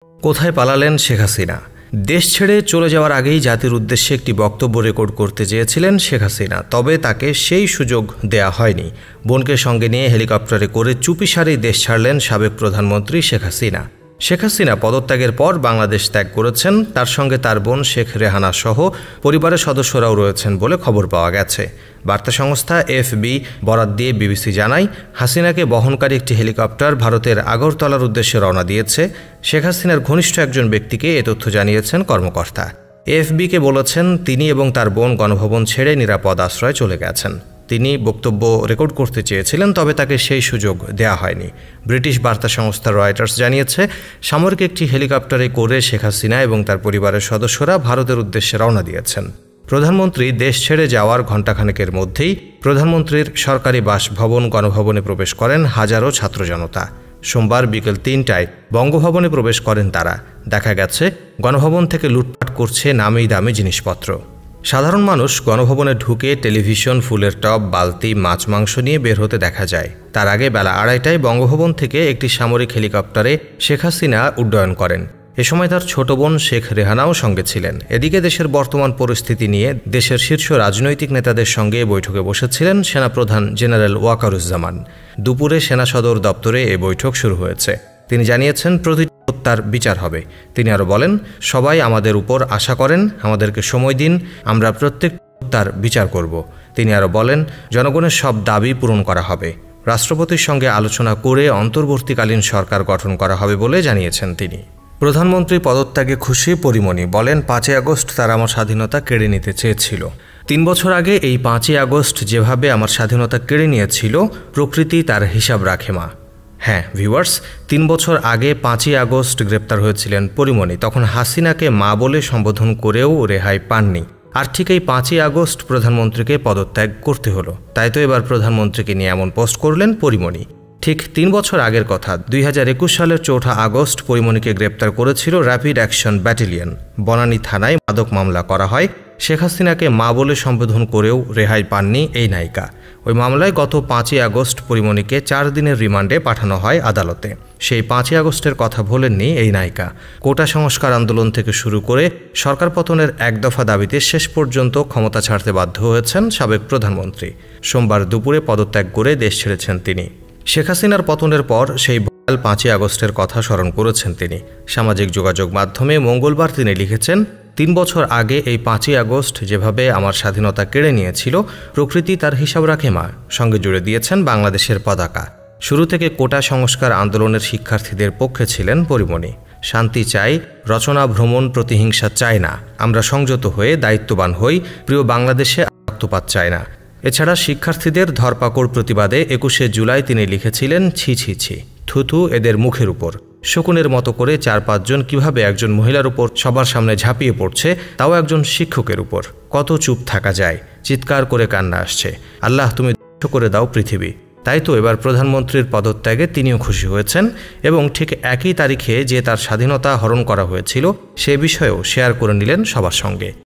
কোথায় পালালেন শেখ হাসিনা? দেশ ছেড়ে চলে যাওয়ার আগেই জাতির উদ্দেশ্যে একটি বক্তব্য রেকর্ড করতে চেয়েছিলেন শেখ হাসিনা, তবে তাকে সেই সুযোগ দেয়া হয়নি। বোনকে সঙ্গে নিয়ে হেলিকপ্টারে করে চুপিসারেই দেশ ছাড়লেন সাবেক প্রধানমন্ত্রী শেখ হাসিনা। শেখ হাসিনা পদত্যাগের পর বাংলাদেশ ত্যাগ করেছেন। তার সঙ্গে তার বোন শেখ রেহানা সহ পরিবারের সদস্যরাও রয়েছেন বলে খবর পাওয়া গেছে। বার্তা সংস্থা এফবি বরাত দিয়ে বিবিসি জানায়, হাসিনাকে বহনকারী একটি হেলিকপ্টার ভারতের আগরতলার উদ্দেশ্যে রওনা দিয়েছে। শেখ হাসিনার ঘনিষ্ঠ একজন ব্যক্তিকে এ তথ্য জানিয়েছেন কর্মকর্তা। এফবিকে বলেছেন, তিনি এবং তার বোন গণভবন ছেড়ে নিরাপদ আশ্রয়ে চলে গেছেন। তিনি বক্তব্য রেকর্ড করতে চেয়েছিলেন, তবে তাকে সেই সুযোগ দেয়া হয়নি। ব্রিটিশ বার্তা সংস্থা রয়টার্স জানিয়েছে, সামরিক একটি হেলিকপ্টারে করে শেখ হাসিনা এবং তার পরিবারের সদস্যরা ভারতের উদ্দেশ্যে রওনা দিয়েছেন। প্রধানমন্ত্রী দেশ ছেড়ে যাওয়ার ঘণ্টাখানেকের মধ্যেই প্রধানমন্ত্রীর সরকারি বাসভবন গণভবনে প্রবেশ করেন হাজারো ছাত্র জনতা। সোমবার বিকেল ৩টায় বঙ্গভবনে প্রবেশ করেন তারা। দেখা গেছে, গণভবন থেকে লুটপাট করছে নামি দামি জিনিসপত্র। সাধারণ মানুষ গণভবনে ঢুকে টেলিভিশন, ফুলের টব, বালতি, মাছ মাংস নিয়ে বের হতে দেখা যায়। তার আগে বেলা ২:৩০টায় বঙ্গভবন থেকে একটি সামরিক হেলিকপ্টারে শেখ হাসিনা উড্ডয়ন করেন। এ সময় তার ছোট বোন শেখ রেহানাও সঙ্গে ছিলেন। এদিকে দেশের বর্তমান পরিস্থিতি নিয়ে দেশের শীর্ষ রাজনৈতিক নেতাদের সঙ্গে বৈঠকে বসেছিলেন সেনাপ্রধান জেনারেল ওয়াকারুজ্জামান। দুপুরে সেনা সদর দপ্তরে এ বৈঠক শুরু হয়েছে। তিনি জানিয়েছেন, প্রতিটি হত্যার বিচার হবে। তিনি আরও বলেন, সবাই আমাদের উপর আশা করেন, আমাদেরকে সময় দিন, আমরা প্রত্যেক হত্যার বিচার করব। তিনি আরও বলেন, জনগণের সব দাবি পূরণ করা হবে। রাষ্ট্রপতির সঙ্গে আলোচনা করে অন্তর্বর্তীকালীন সরকার গঠন করা হবে বলে জানিয়েছেন তিনি। প্রধানমন্ত্রী পদত্যাগে খুশি পরিমণি, বলেন, ৫ই আগস্ট তারা আমার স্বাধীনতা কেড়ে নিতে চেয়েছিল। ৩ বছর আগে এই ৫ই আগস্ট যেভাবে আমার স্বাধীনতা কেড়ে নিয়েছিল, প্রকৃতি তার হিসাব রাখে মা। হ্যাঁ ভিউয়ার্স, ৩ বছর আগে ৫ই আগস্ট গ্রেপ্তার হয়েছিলেন পরিমণি। তখন হাসিনাকে মা বলে সম্বোধন করেও রেহাই পাননি। আর ঠিক এই ৫ই আগস্ট প্রধানমন্ত্রীকে পদত্যাগ করতে হলো। তাই তো এবার প্রধানমন্ত্রীকে নিয়ে এমন পোস্ট করলেন পরিমণি। ঠিক ৩ বছর আগের কথা, ২০২১ সালের ৪ঠা আগস্ট পরিমণিকে গ্রেপ্তার করেছিল র্যাপিড অ্যাকশন ব্যাটালিয়ন। বনানী থানায় মাদক মামলা করা হয়। শেখ হাসিনাকে মা বলে সম্বোধন করেও রেহাই পাননি এই নায়িকা। ওই মামলায় গত ৫ই আগস্ট পরিমণিকে ৪ দিনের রিমান্ডে পাঠানো হয় আদালতে। সেই ৫ই আগস্টের কথা ভোলেননি এই নায়িকা। কোটা সংস্কার আন্দোলন থেকে শুরু করে সরকার পতনের এক দফা দাবিতে শেষ পর্যন্ত ক্ষমতা ছাড়তে বাধ্য হয়েছেন সাবেক প্রধানমন্ত্রী। সোমবার দুপুরে পদত্যাগ করে দেশ ছেড়েছেন তিনি। শেখ হাসিনার পতনের পর সেই ভয়াল ৫ই আগস্টের কথা স্মরণ করেছেন তিনি। সামাজিক যোগাযোগ মাধ্যমে মঙ্গলবার তিনি লিখেছেন, ৩ বছর আগে এই ৫ই আগস্ট যেভাবে আমার স্বাধীনতা কেড়ে নিয়েছিল, প্রকৃতি তার হিসাব রাখে মা। সঙ্গে জুড়ে দিয়েছেন বাংলাদেশের পতাকা। শুরু থেকে কোটা সংস্কার আন্দোলনের শিক্ষার্থীদের পক্ষে ছিলেন পরিমণি। শান্তি চাই, রচনা, ভ্রমণ, প্রতিহিংসা চাই না। আমরা সংযত হয়ে দায়িত্ববান হই, প্রিয় বাংলাদেশে রক্তপাত চাই না। এছাড়া শিক্ষার্থীদের ধরপাকড় প্রতিবাদে ২১শে জুলাই তিনি লিখেছিলেন, ছি ছি ছি, থুথু এদের মুখের উপর। শকুনের মতো করে ৪-৫ জন কিভাবে একজন মহিলার উপর সবার সামনে ঝাঁপিয়ে পড়ছে, তাও একজন শিক্ষকের উপর। কত চুপ থাকা যায়? চিৎকার করে কান্না আসছে। আল্লাহ, তুমি ধ্বংস করে দাও পৃথিবী। তাই তো এবার প্রধানমন্ত্রীর পদত্যাগে তিনিও খুশি হয়েছেন এবং ঠিক একই তারিখে যে তার স্বাধীনতা হরণ করা হয়েছিল সে বিষয়েও শেয়ার করে নিলেন সবার সঙ্গে।